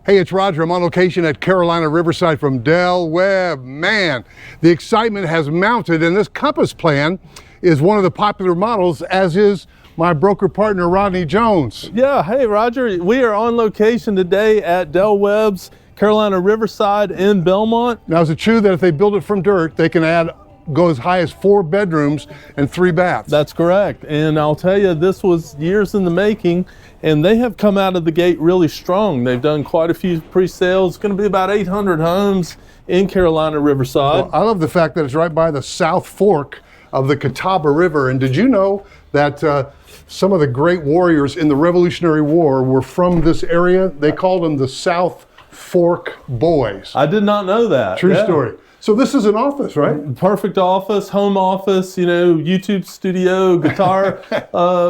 Hey, it's Roger. I'm on location at Carolina Riverside from Del Webb. Man, the excitement has mounted, and this Compass plan is one of the popular models, as is my broker partner, Rodney Jones. Yeah, hey, Roger. We are on location today at Del Webb's Carolina Riverside in Belmont. Now, is it true that if they build it from dirt, they can go as high as 4 bedrooms and 3 baths? That's correct. And I'll tell you, this was years in the making, and they have come out of the gate really strong. They've done quite a few pre-sales. It's going to be about 800 homes in Carolina Riverside. Well, I love the fact that it's right by the South Fork of the Catawba River. And did you know that some of the great warriors in the Revolutionary War were from this area? They called them the South Fork Boys. I did not know that. True story. So this is an office, right? Perfect office, home office, you know, YouTube studio, guitar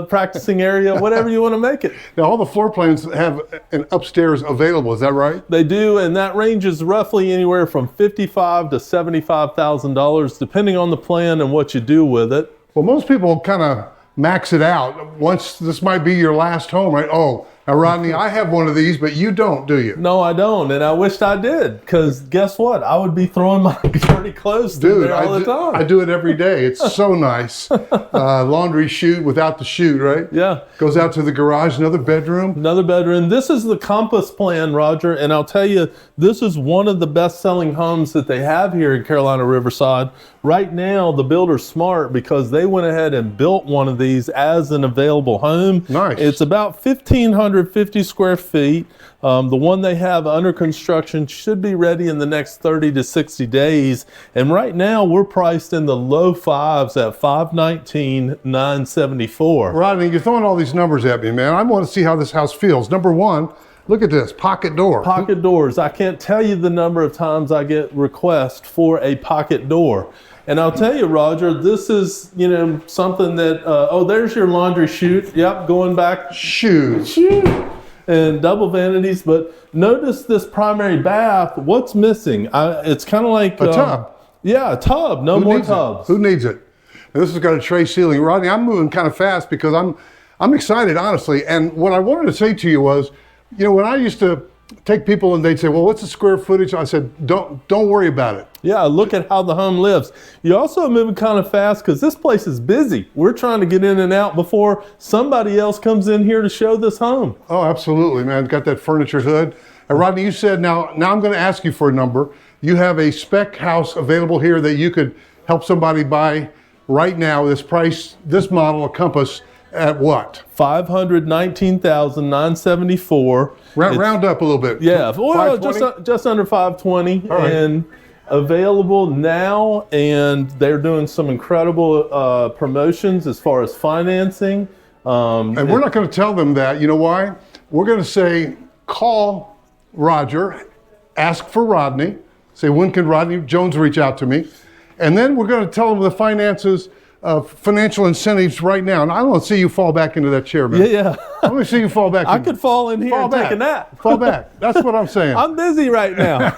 practicing area, whatever you want to make it. Now, all the floor plans have an upstairs available, is that right? They do, and that ranges roughly anywhere from $55,000 to $75,000, depending on the plan and what you do with it. Well, most people kind of max it out. Once this might be your last home, right? Oh, now, Rodney, I have one of these, but you don't, do you? No, I don't, and I wished I did, because guess what? I would be throwing my dirty clothes through there all the time. I do it every day. It's so nice. Laundry chute without the chute, right? Yeah. Goes out to the garage, another bedroom. Another bedroom. This is the Compass plan, Roger, and I'll tell you, this is one of the best-selling homes that they have here in Carolina Riverside. Right now, the builder's smart because they went ahead and built one of these as an available home. Nice. It's about 1,550 square feet. The one they have under construction should be ready in the next 30 to 60 days. And right now, we're priced in the low fives at $519,974. Rodney, you're throwing all these numbers at me, man. I want to see how this house feels. Number one, look at this, pocket door. Pocket doors. I can't tell you the number of times I get requests for a pocket door. And I'll tell you, Roger, this is, you know, something that, oh, there's your laundry chute. Yep, going back. Shoes. And double vanities. But notice this primary bath. What's missing? It's kind of like a tub. Yeah, a tub. No more tubs. Who needs it? And this has got a tray ceiling. Rodney, I'm moving kind of fast because I'm excited, honestly. And what I wanted to say to you was, you know, when I used to take people and they'd say, well, what's the square footage? I said, don't worry about it. Yeah, look at how the home lives. You're also moving kind of fast because this place is busy. We're trying to get in and out before somebody else comes in here to show this home. Oh, absolutely, man. Got that furniture hood. And Rodney, you said, now I'm going to ask you for a number. You have a spec house available here that you could help somebody buy right now. This price, this model, a Compass, at what? $519,974. Round up a little bit. Yeah, well, just under 520. All right. And available now, and they're doing some incredible promotions as far as financing. And we're not going to tell them that. You know why? We're going to say, call Roger, ask for Rodney, say, when can Rodney Jones reach out to me? And then we're going to tell them the finances, financial incentives right now. And I don't want to see you fall back into that chair, man. Yeah. I want to see you fall back. I could fall in here and take a nap. Fall back. That's what I'm saying. I'm busy right now.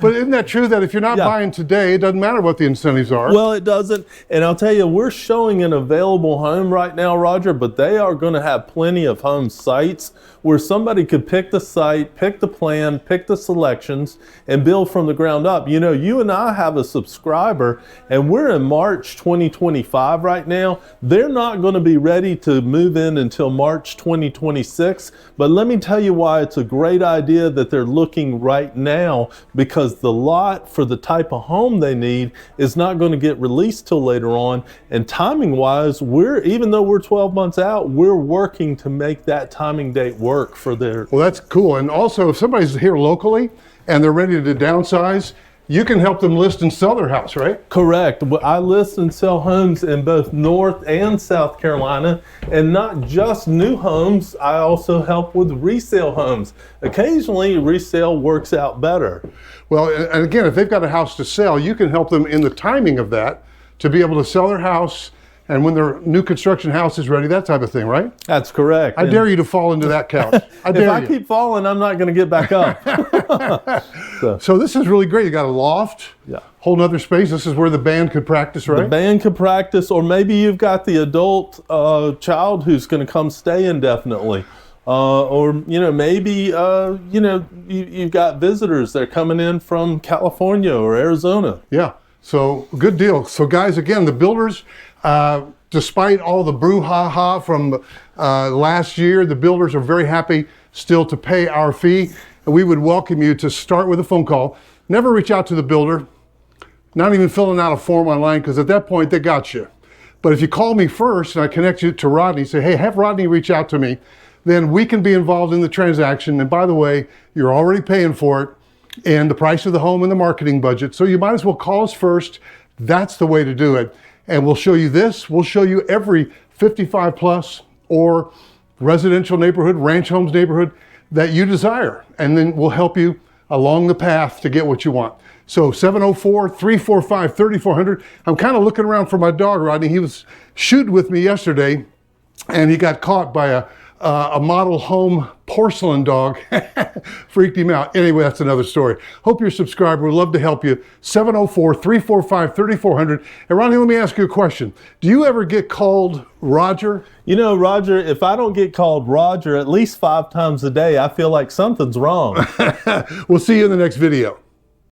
But isn't that true that if you're not buying today, it doesn't matter what the incentives are? Well, it doesn't. And I'll tell you, we're showing an available home right now, Roger, but they are going to have plenty of home sites where somebody could pick the site, pick the plan, pick the selections, and build from the ground up. You know, you and I have a subscriber, and we're in March 2025 right now. They're not going to be ready to move in until March 2026. But let me tell you why it's a great idea that they're looking right now, because the lot for the type of home they need is not going to get released till later on. And timing wise, even though we're 12 months out, we're working to make that timing date work for their. Well, that's cool. And also, if somebody's here locally and they're ready to downsize, you can help them list and sell their house, right? Correct. I list and sell homes in both North and South Carolina, and not just new homes. I also help with resale homes. Occasionally, resale works out better. Well, and again, if they've got a house to sell, you can help them in the timing of that to be able to sell their house, and when their new construction house is ready, that type of thing, right? That's correct. I dare you to fall into that couch. If I keep falling, I'm not going to get back up. So this is really great. You got a loft, whole nother space. This is where the band could practice, right? The band could practice, or maybe you've got the adult child who's going to come stay indefinitely. or maybe you've got visitors that are coming in from California or Arizona. Yeah, so good deal. So guys, again, the builders, despite all the brouhaha from last year, the builders are very happy still to pay our fee. And we would welcome you to start with a phone call. Never reach out to the builder, not even filling out a form online, because at that point they got you. But if you call me first and I connect you to Rodney, say, hey, have Rodney reach out to me, then we can be involved in the transaction. And by the way, you're already paying for it and the price of the home and the marketing budget. So you might as well call us first. That's the way to do it. And we'll show you this. We'll show you every 55 plus or residential neighborhood, ranch homes neighborhood that you desire. And then we'll help you along the path to get what you want. So 704-345-3400. I'm kind of looking around for my dog, Rodney. He was shooting with me yesterday and he got caught by a model home porcelain dog. Freaked him out. Anyway, that's another story. Hope you're subscribed. We'd love to help you. 704-345-3400. And Ronnie, let me ask you a question. Do you ever get called Roger? Roger, if I don't get called Roger at least 5 times a day, I feel like something's wrong. We'll see you in the next video.